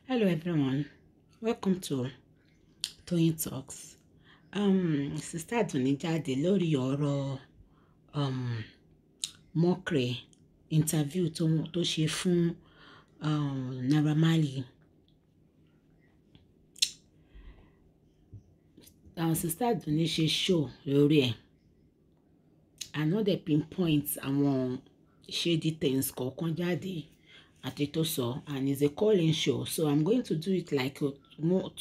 Hello everyone, welcome to Toyeen Talks. SisterAdunni jáde lórí ọ̀rọ̀ mockery interview tó ṣe fún Naira Marley. SisterAdunni ṣe show lórí ẹ̀ àná dẹ̀ pinpoint àwọn shady things kọ̀ọ̀kan jáde àti tó sọ, and it's a call-in show, so I'm going to do it like 2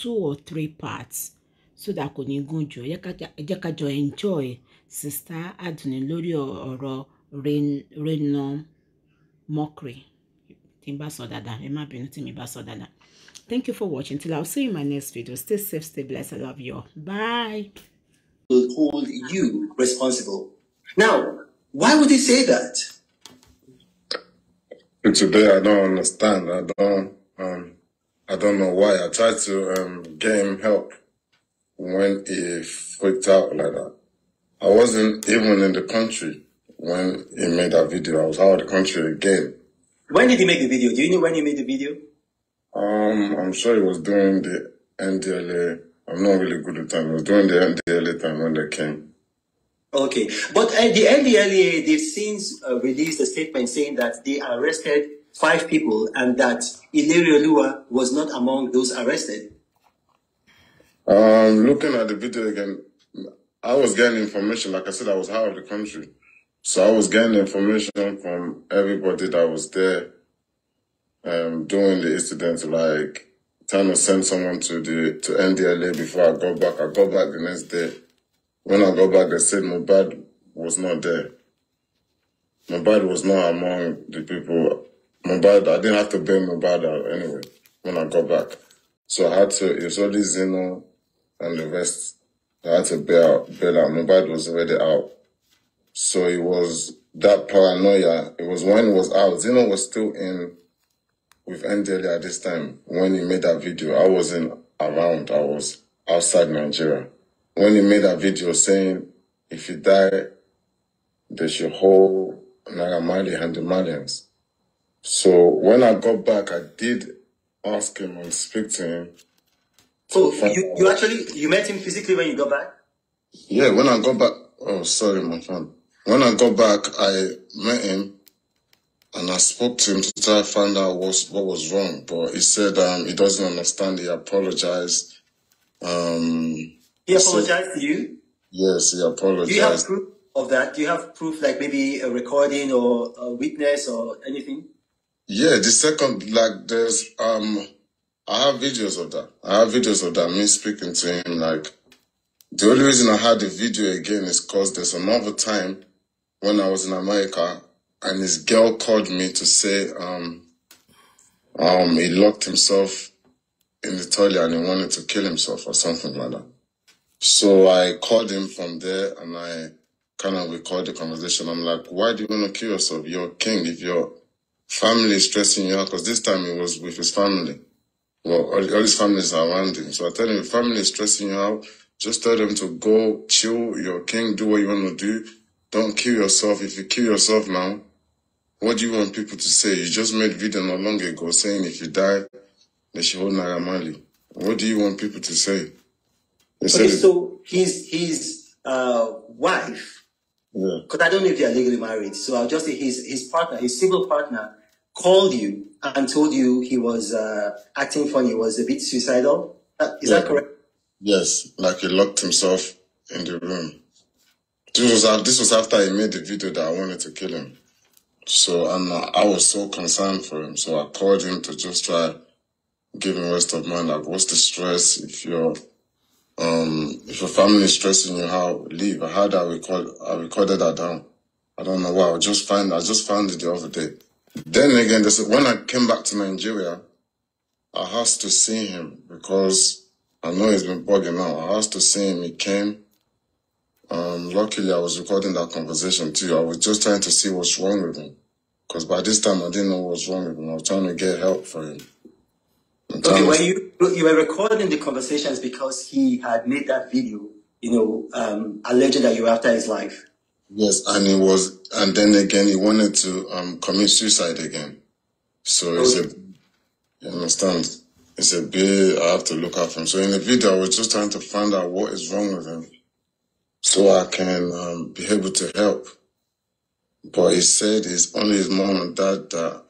or 3 parts so that kò ní gùn jù. Ẹ jẹ́ ká jọ enjoy SisterAdunni lórí ọ̀rọ̀ Reno mockery. Tí n bá sọ dáadáa, ẹ má bínú tí mi bá sọ dáadáa. Thank you for watching. Till I'll see you in my next video. Stay safe, stay blessed. I love you all. Bye. Will hold you responsible. Now, why would he say that? Today I don't understand. I don't know why. I tried to get him help when he freaked out like that. I wasn't even in the country when he made that video. I was out of the country again. When did he make the video? Do you know when he made the video? I'm sure he was during the NDLA. I'm not really good at time. It was during the NDLA time when they came. Okay, but the NDLA, they've since released a statement saying that they arrested 5 people and that Ilerioluwa was not among those arrested. Looking at the video again, I was getting information. Like I said, I was out of the country. So I was getting information from everybody that was there doing the incident, like trying to send someone to NDLA before I got back. I got back the next day. When I got back, they said Muhbad was not there. Muhbad was not among the people. Muhbad, I didn't have to bail Muhbad out anyway when I got back. So I had to, it was only Reno and the rest. I had to bail out. Muhbad was already out. So it was that paranoia. It was when it was out. Reno was still in with NDLA at this time. When he made that video, I wasn't around. I was outside Nigeria. When he made that video saying, if you die, they should hold Naira Marley and the Malians. So when I got back, I did ask him and speak to him. So you met him physically when you got back? Yeah, when I got back, oh, sorry, my friend. When I got back, I met him and I spoke to him to try to find out what was wrong. But he said he doesn't understand. He apologized. He apologized to you? Yes, he apologized. Do you have proof of that? Do you have proof, like maybe a recording or a witness or anything? Yeah, the second, like, there's, I have videos of that. I have videos of that, me speaking to him, like, the only reason I had the video again is because there's another time when I was in America and his girl called me to say, he locked himself in the toilet and he wanted to kill himself or something like that. So I called him from there and I kind of recorded the conversation. I'm like, why do you want to kill yourself? You're a king. If your family is stressing you out, because this time he was with his family. Well, all his family is around him. So I tell him, if family is stressing you out, just tell them to go chill. You're a king. Do what you want to do. Don't kill yourself. If you kill yourself now, what do you want people to say? You just made a video not long ago saying if you die, they should hold Naira Marley. What do you want people to say? Okay, so his wife, because I don't know if they are legally married, so I'll just say his partner, his civil partner, called you and told you he was acting funny, was a bit suicidal. Is that correct? Yes, like he locked himself in the room. This was after he made the video that I wanted to kill him. So, and I was so concerned for him. So I called him to just try give him rest of mind. Like, what's the stress? If your family is stressing you out, leave. I had that I recorded that down. I don't know why. I just found it the other day. Then again, when I came back to Nigeria, I asked to see him because I know he's been bugging out. I asked to see him. He came. Luckily, I was recording that conversation too. I was just trying to see what's wrong with him. Because by this time, I didn't know what was wrong with him. I was trying to get help for him. Okay, when you were recording the conversations because he had made that video, alleging that you were after his life. Yes, and then again, he wanted to commit suicide again. So he said, you understand? it's a bit, I have to look out for him. So in the video, I was just trying to find out what is wrong with him so I can be able to help. But he said it's only his mom and dad that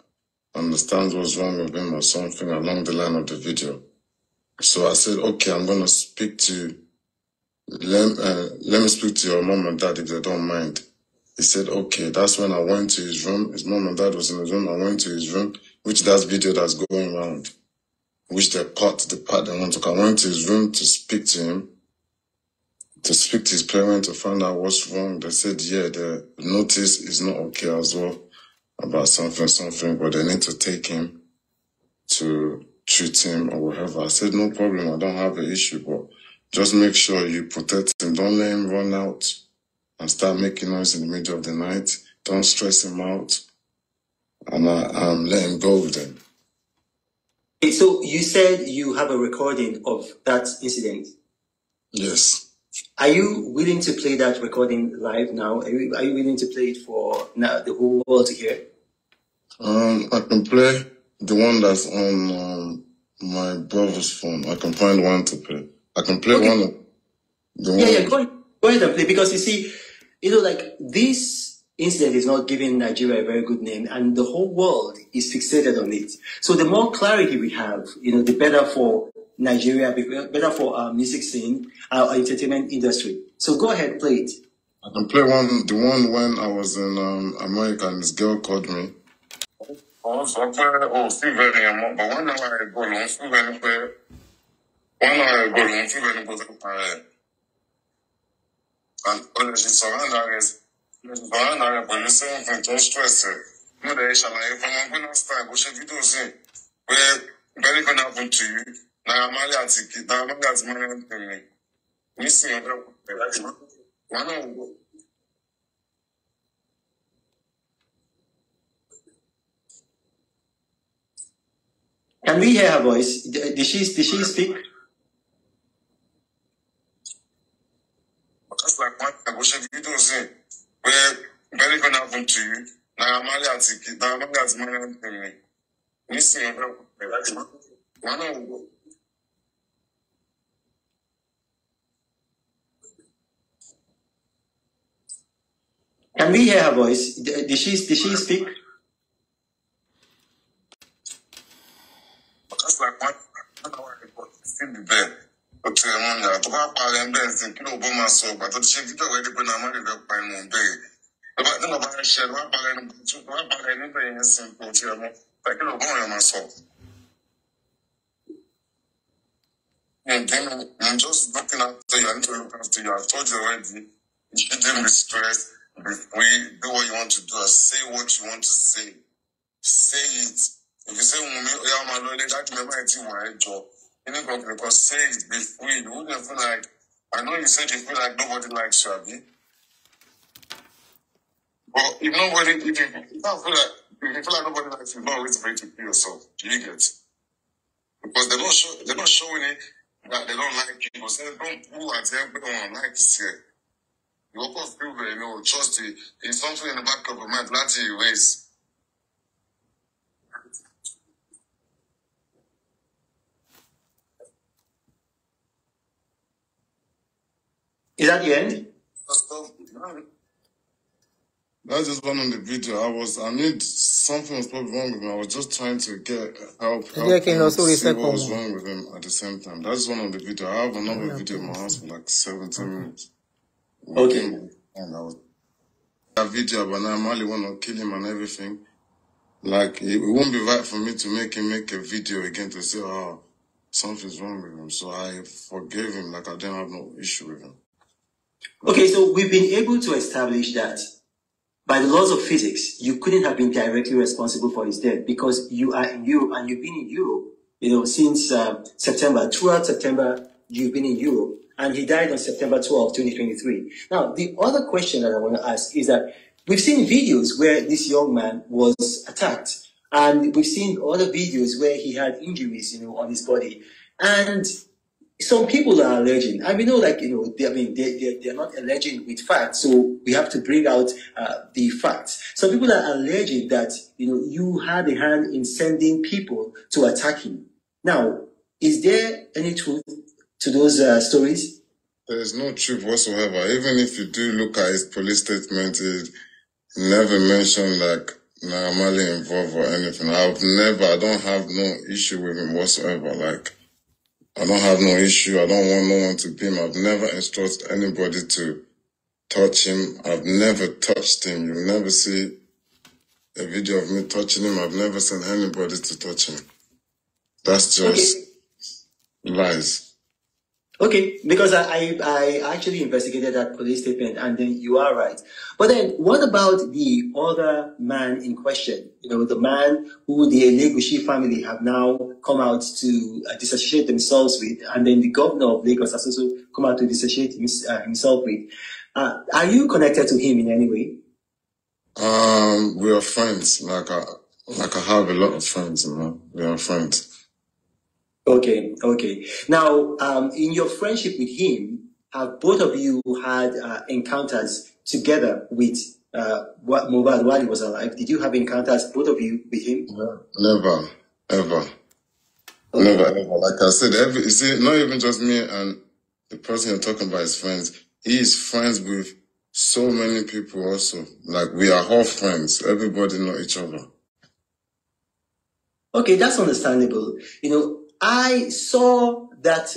understands what's wrong with him or something along the line of the video. So I said, okay, I'm going to speak to, let me speak to your mom and dad if they don't mind. He said, okay. That's when I went to his room. His mom and dad was in his room. I went to his room, which that's video that's going around, which the part they want to. I went to his room to speak to him, to speak to his parents to find out what's wrong. They said, yeah, the notice is not okay as well about something, but they need to take him to treat him or whatever. I said, no problem. I don't have an issue, but just make sure you protect him. Don't let him run out and start making noise in the middle of the night. Don't stress him out. And let him go with them. So you said you have a recording of that incident? Yes. Are you willing to play that recording live now? Are you willing to play it for now, the whole world to hear? I can play the one that's on my brother's phone. I can find one to play. I can play one of the one. Yeah, go ahead and play, because you see, like this incident is not giving Nigeria a very good name, and the whole world is fixated on it. So the more clarity we have, the better for Nigeria, better for our music scene, our entertainment industry. So go ahead, play it. I can play the one when I was in America and this girl called me. Still very young, but 1 hour ago, I'm still very clear. 1 hour ago, I'm still very good. And honestly, surround her, but you say anything, don't stress it. No, they shall I, if I'm going to start, what should we do? Say, where very going to happen to you? Now, Marley at it, now, Marley at money to me. Missing one hour. Can we hear her voice? Did she speak? That's like what should we do? Say, where very going to happen to you? Now, Marley at it, now, Marley at money to me. Missing one hour. Can we hear her voice? Did she speak? That's like 1 hour ago. Still be there. But to have parents and kilo bomber so, but to check it already when I'm already up by Mumbai. But then about share one parent in a simple chairman. Like kilo bomber myself. And then I'm just looking after you. I need to look after you. I've told you already. You shouldn't be stressed. Do what you want to do. Say what you want to say. Say it. If you say, my lord, that never anything my job. You know, because say it, be free. You wouldn't feel like, I know you said you feel like nobody likes you, Abby. But if nobody, if you don't feel like, if you feel like nobody likes you, not always afraid to kill yourself. Do you get? Because they're not showing it that they don't like you. But say, don't pull at everyone like this here. You of course feel that, trust it. It's something in the back of your mind, that's your ways. Is that the end? That's just one on the video. Something was probably wrong with him. I was just trying to get help see what was wrong with him at the same time. That's one on the video. I have another video in my house for like 17 minutes. Okay. And I was that video, but now Marley want to kill him and everything. Like, it won't be right for me to make him make a video again to say, oh, something's wrong with him. So I forgave him, like I didn't have no issue with him. Okay, so we've been able to establish that by the laws of physics, you couldn't have been directly responsible for his death because you are in Europe and you've been in Europe, since September. Throughout September, you've been in Europe, and he died on September 12, 2023. Now, the other question that I want to ask is that we've seen videos where this young man was attacked, and we've seen other videos where he had injuries, on his body, and some people are alleging, and we know, they're not alleging with facts, so we have to bring out the facts. Some people are alleging that, you had a hand in sending people to attack him. Now, Is there any truth to those stories? There is no truth whatsoever. Even if you do look at his police statement, it never mentioned like Marley involved or anything. I don't have no issue with him whatsoever. Like, I don't have no issue. I don't want no one to beat him. I've never instructed anybody to touch him. I've never touched him. You'll never see a video of me touching him. I've never sent anybody to touch him. That's just lies. Okay, because I actually investigated that police statement, and then you are right. But then, what about the other man in question? You know, the man who the Elegushi family have now come out to disassociate themselves with, and then the governor of Lagos has also come out to disassociate himself with. Are you connected to him in any way? We are friends. Like I have a lot of friends, you know. We are friends. Okay. Now, in your friendship with him, have both of you had encounters together with Muhbad while he was alive? Did you have encounters, both of you, with him? Never, ever. Okay. Never, ever. Like I said, you see, not even just me and the person you're talking about is friends. He is friends with so many people also. Like, we are all friends. Everybody know each other. Okay, that's understandable. You know, I saw that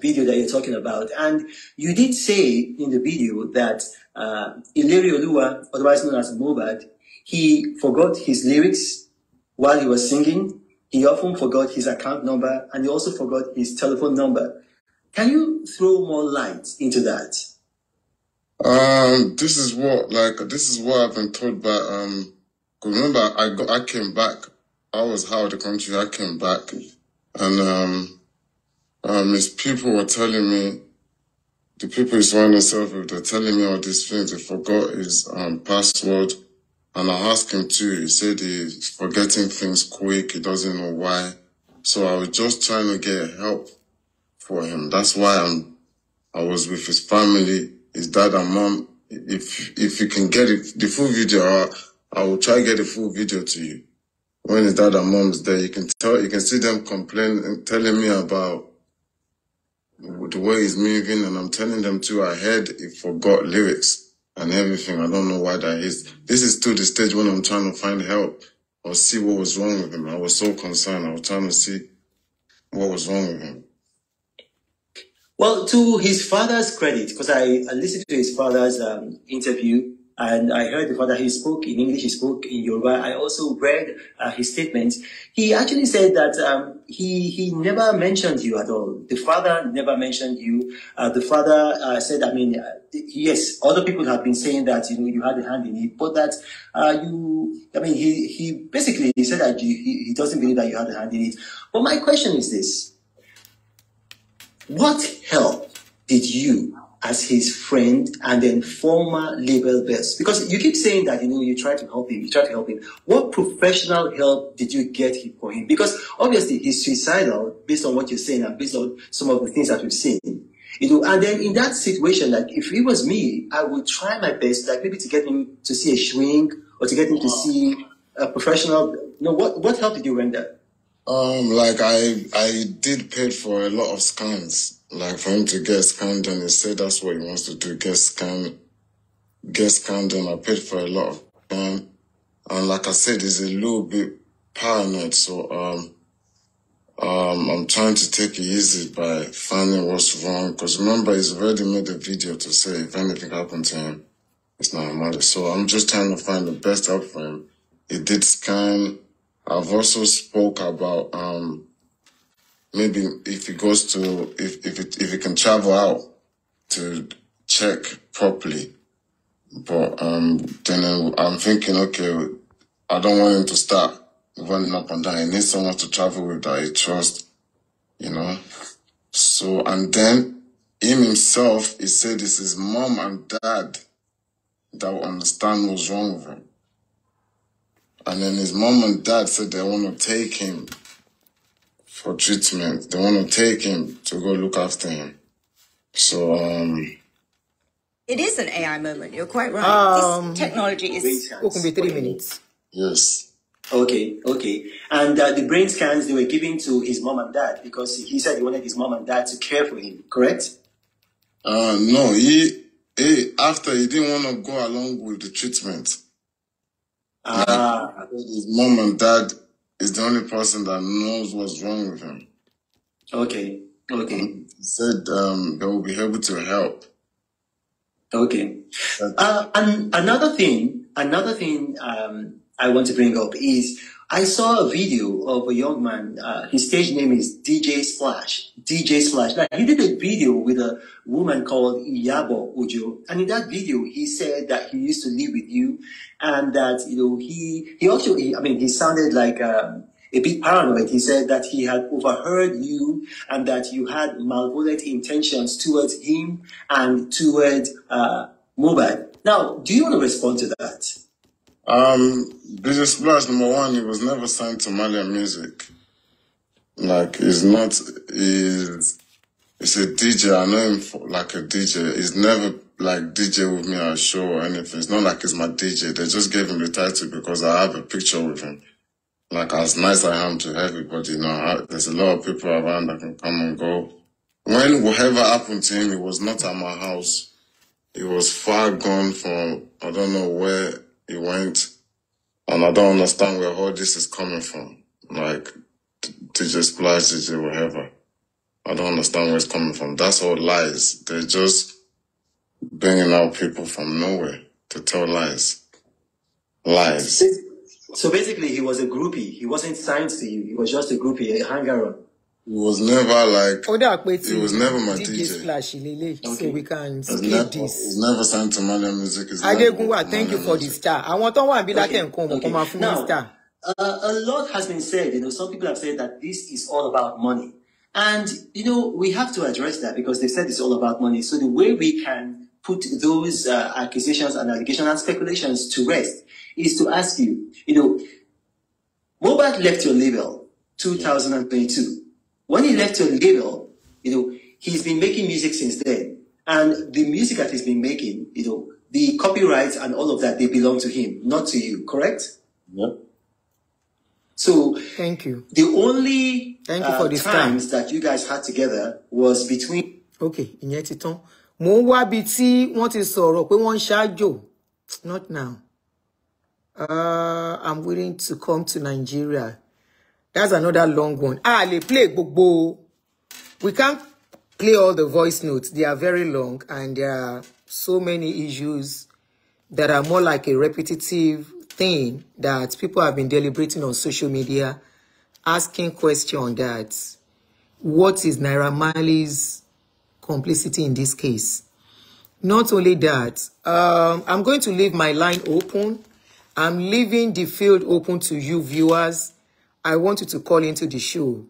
video that you're talking about, and you did say in the video that Ileri Oluwa, otherwise known as Muhbad, he forgot his lyrics while he was singing. He often forgot his account number, and he also forgot his telephone number. Can you throw more light into that? This is what I've been told by, remember, I came back. I was out of the country, I came back. And his people were telling me, the people he's surrounding himself with, they're telling me all these things. He forgot his password. And I asked him too. He said he's forgetting things quick. He doesn't know why. So I was just trying to get help for him. That's why I was with his family, his dad and mom. If you can get the full video, I will try to get the full video to you. When his dad and mom's there, you can see them complaining and telling me about the way he's moving, and I'm telling them too, I heard he forgot lyrics and everything. I don't know why that is. This is still the stage when I'm trying to find help or see what was wrong with him. I was so concerned. I was trying to see what was wrong with him. Well, to his father's credit, because I listened to his father's interview, and I heard the father, he spoke in English, he spoke in Yoruba. I also read his statements. He actually said that he never mentioned you at all. The father never mentioned you. The father said, I mean, yes, other people have been saying that, you know, you had a hand in it, but that he basically said that he doesn't believe that you had a hand in it. But my question is this. What help did you, as his friend and then former label boss, because you keep saying that, you know, you try to help him, what professional help did you get for him? Because obviously he's suicidal based on what you're saying and based on some of the things that we've seen. You know, and then in that situation, like if it was me, I would try my best, like maybe to get him to see a shrink or to get him to see a professional. You know, what help did you render? Like I did pay for a lot of scans, like for him to get scanned done. He said that's what he wants to do, get scanned done. I paid for a lot of scan, and like I said, he's a little bit paranoid, so I'm trying to take it easy by finding what's wrong, because remember, he's already made a video to say if anything happened to him, it's not a matter. So I'm just trying to find the best help for him. He did scan. I've also spoke about maybe if he goes to if he can travel out to check properly, but then I'm thinking, okay, I don't want him to start running up and down. He needs someone to travel with that he trusts, you know. So and then him himself, he said it's his mom and dad that will understand what's wrong with him. And then his mom and dad said they want to take him for treatment. They want to take him to go look after him. So, it is an AI moment. You're quite right. This technology is... It can be 3 minutes. Yes. Okay, okay. And the brain scans they were giving to his mom and dad because he said he wanted his mom and dad to care for him, correct? No, after he didn't want to go along with the treatment. His mom and dad is the only person that knows what's wrong with him. Okay, okay. He said they will be able to help. Okay. And another thing I want to bring up is I saw a video of a young man. His stage name is DJ Splash. DJ Splash. Now, he did a video with a woman called Iyabo Ojo, and in that video, he said that he used to live with you, and that he sounded like a bit paranoid. He said that he had overheard you and that you had malevolent intentions towards him and towards Muhbad. Now, do you want to respond to that? DJ Splash, number one, he was never signed to Marley Music. Like, he's a DJ. I know him like a DJ. He's never like DJ with me at a show or anything. It's not like he's my DJ. They just gave him the title because I have a picture with him. Like, as nice I am to everybody, there's a lot of people around that can come and go. When whatever happened to him, he was not at my house. He was far gone from, I don't know where he went. And I don't understand where all this is coming from. Like, DJ Splash, DJ whatever. I don't understand where it's coming from. That's all lies. They're just bringing out people from nowhere to tell lies. Lies. So basically, he was a groupie. He wasn't signed to you. He was just a groupie, a hanger-on. He was never like. He was never my DJ. Splash, okay. So we can skip this. He was never signed to Marley Music. Thank you for the star. I want to be like him. Now, a lot has been said. Some people have said that this is all about money, and we have to address that because they said it's all about money. So the way we can put those accusations and allegations and speculations to rest is to ask you, Muhbad left your label 2022. When he left your label, he's been making music since then. And the music that he's been making, the copyrights and all of that, they belong to him, not to you, correct? Yep. So thank you. The only for this times that you guys had together was between. Okay, not now. I'm willing to come to Nigeria. That's another long one. They play Bobo. We can't play all the voice notes. They are very long and there are so many issues that are more like a repetitive thing that people have been deliberating on social media, asking questions that what is Naira Marley's complicity in this case? Not only that, I'm going to leave my line open. I'm leaving the field open to you viewers. I want you to call into the show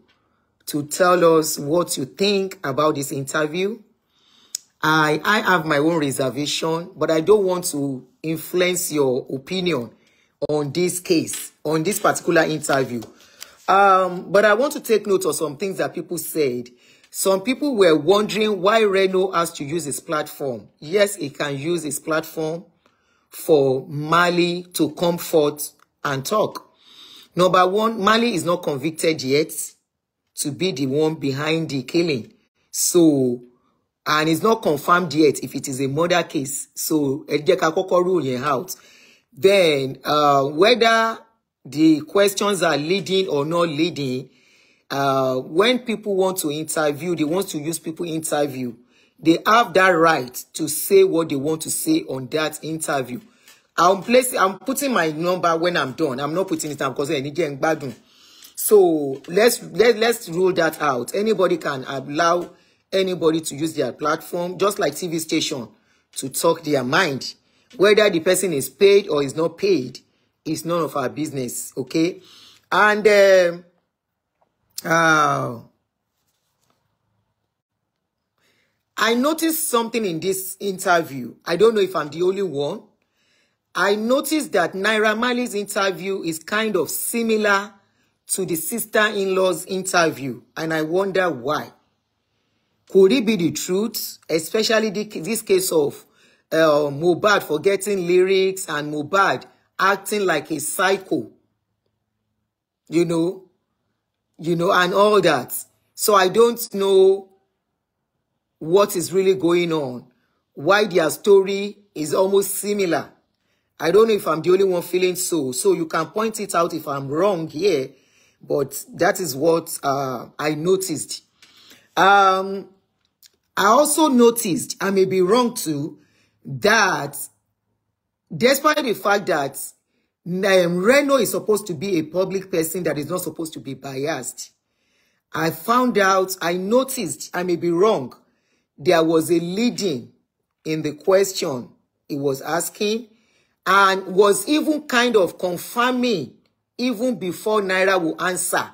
to tell us what you think about this interview. I have my own reservation, but I don't want to influence your opinion on this case, on this particular interview. But I want to take note of some things that people said. Some people were wondering why Reno has to use his platform. Yes, he can use his platform for Marley to come forth and talk. Number one, Marley is not convicted yet to be the one behind the killing. So, and it's not confirmed yet if it is a murder case. So, rule out. Then, whether the questions are leading or not leading, when people want to interview, they want to use people interview. They have that right to say what they want to say on that interview. I'm putting my number when I'm done. I'm not putting it down because I need to get. So let's rule that out. Anybody can allow anybody to use their platform, just like TV station, to talk their mind. Whether the person is paid or is not paid is none of our business. Okay, and I noticed something in this interview. I don't know if I'm the only one. I noticed that Naira Marley's interview is kind of similar to the sister-in-law's interview. And I wonder why. Could it be the truth? Especially this case of Muhbad forgetting lyrics and Muhbad acting like a psycho. you know, and all that. So I don't know what is really going on, why their story is almost similar. I don't know if I'm the only one feeling so. So you can point it out if I'm wrong here, but that is what I noticed. I also noticed, I may be wrong too, that despite the fact that Reno is supposed to be a public person that is not supposed to be biased, I found out, I noticed, I may be wrong, there was a leading in the question he was asking and was even kind of confirming even before Naira will answer.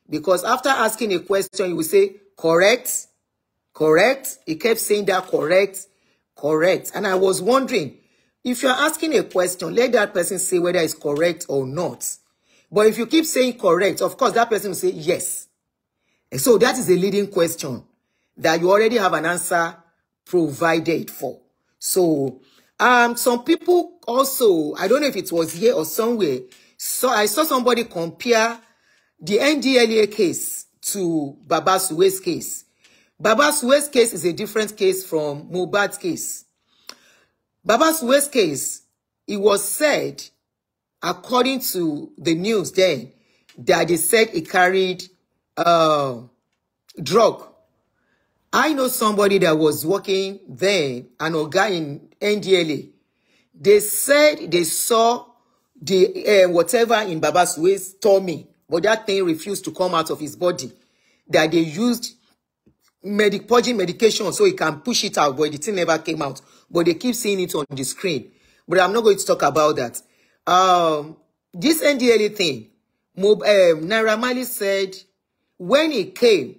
Because after asking a question, he will say, correct, correct. He kept saying that correct, correct. And I was wondering, if you're asking a question, let that person say whether it's correct or not. But if you keep saying correct, of course, that person will say yes. And so that is a leading question that you already have an answer provided for. So some people also, I don't know if it was here or somewhere, so I saw somebody compare the NDLEA case to Baba Suwe's case. Baba Suwe's case is a different case from Muhbad's case. Baba Suwe's case, it was said, according to the news then, that they said he carried drug. I know somebody that was working there, an guy in NDLA. They said they saw the whatever in Baba Suwe's tummy, but that thing refused to come out of his body. That they used purging medication so he can push it out, but the thing never came out. But they keep seeing it on the screen. But I'm not going to talk about that. This NDLA thing, Naira Marley said when he came,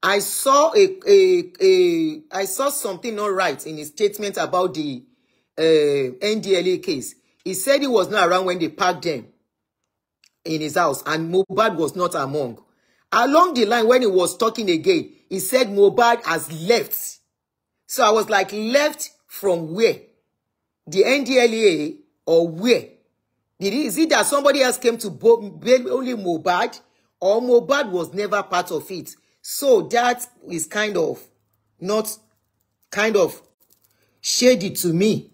I saw I saw something not right in his statement about the NDLA case. He said he was not around when they packed them in his house, and Muhbad was not among. Along the line, when he was talking again, he said Muhbad has left. So I was like, left from where? The NDLA or where? Is it that somebody else came to bail only Muhbad, or Muhbad was never part of it? So that is kind of not kind of shady to me.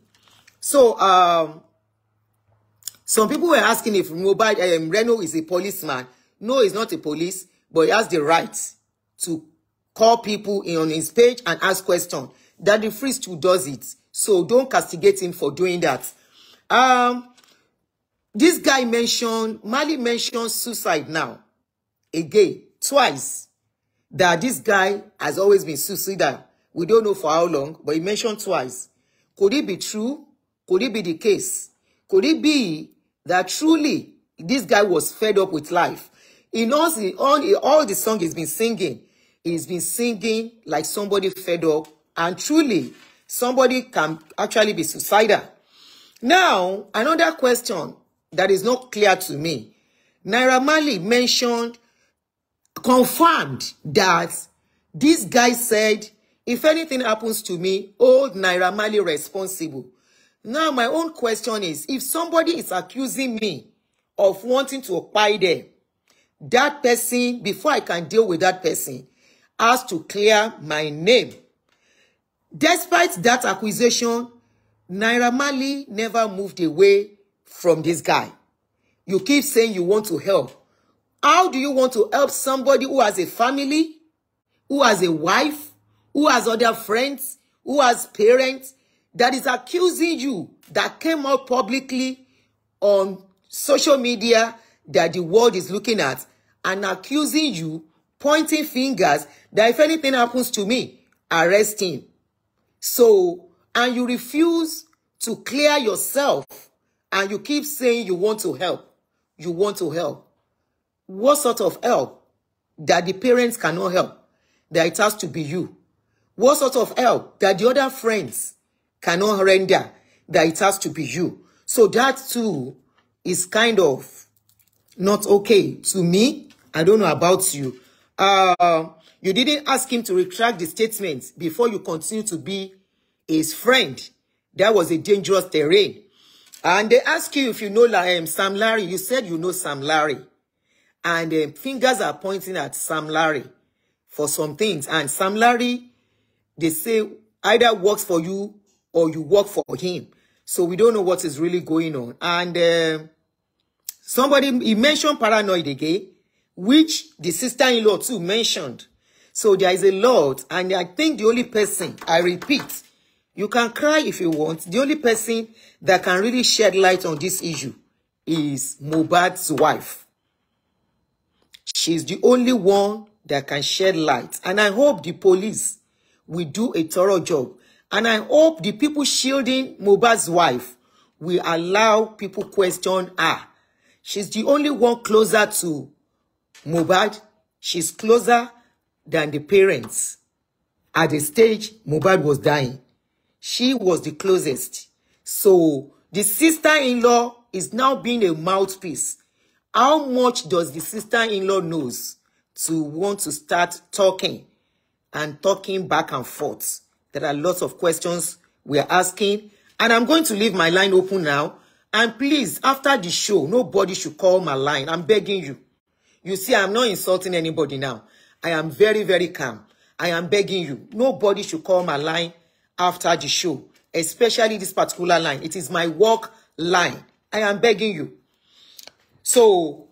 So some people were asking if Muhbad Reno is a policeman. No, he's not a police, but he has the right to call people in on his page and ask questions. That the free still does it. So don't castigate him for doing that. This guy Marley mentioned suicide now. Again, twice. That this guy has always been suicidal. We don't know for how long, but he mentioned twice. Could it be true? Could it be the case? Could it be that truly this guy was fed up with life? In all the song he's been singing like somebody fed up, and truly somebody can actually be suicidal. Now, another question that is not clear to me. Naira Marley confirmed that this guy said, if anything happens to me, hold Naira Marley responsible. Now, my own question is, if somebody is accusing me of wanting to occupy them, that person, before I can deal with that person, has to clear my name. Despite that accusation, Naira Marley never moved away from this guy. You keep saying you want to help. How do you want to help somebody who has a family, who has a wife, who has other friends, who has parents, that is accusing you, that came out publicly on social media that the world is looking at, and accusing you, pointing fingers, that if anything happens to me, arrest him. So, and you refuse to clear yourself, and you keep saying you want to help. You want to help. What sort of help? That the parents cannot help, that it has to be you. What sort of help? That the other friends cannot render, that it has to be you. So that too is kind of not okay to me. I don't know about you. You didn't ask him to retract the statement before you continue to be his friend. That was a dangerous terrain. And they ask you if you know Sam Larry. You said you know Sam Larry. And fingers are pointing at Sam Larry for some things. And Sam Larry, they say, either works for you or you work for him. So we don't know what is really going on. And somebody, he mentioned paranoid again, which the sister-in-law too mentioned. So there is a lot. And I think the only person, I repeat, you can cry if you want, the only person that can really shed light on this issue is Muhbad's wife. She's the only one that can shed light. And I hope the police will do a thorough job. And I hope the people shielding Muhbad's wife will allow people question her. She's the only one closer to Muhbad. She's closer than the parents. At the stage Muhbad was dying, she was the closest. So the sister-in-law is now being a mouthpiece. How much does the sister-in-law knows to want to start talking and talking back and forth? There are lots of questions we are asking. And I'm going to leave my line open now. And please, after the show, nobody should call my line. I'm begging you. You see, I'm not insulting anybody now. I am very, very calm. I am begging you. Nobody should call my line after the show, especially this particular line. It is my work line. I am begging you. So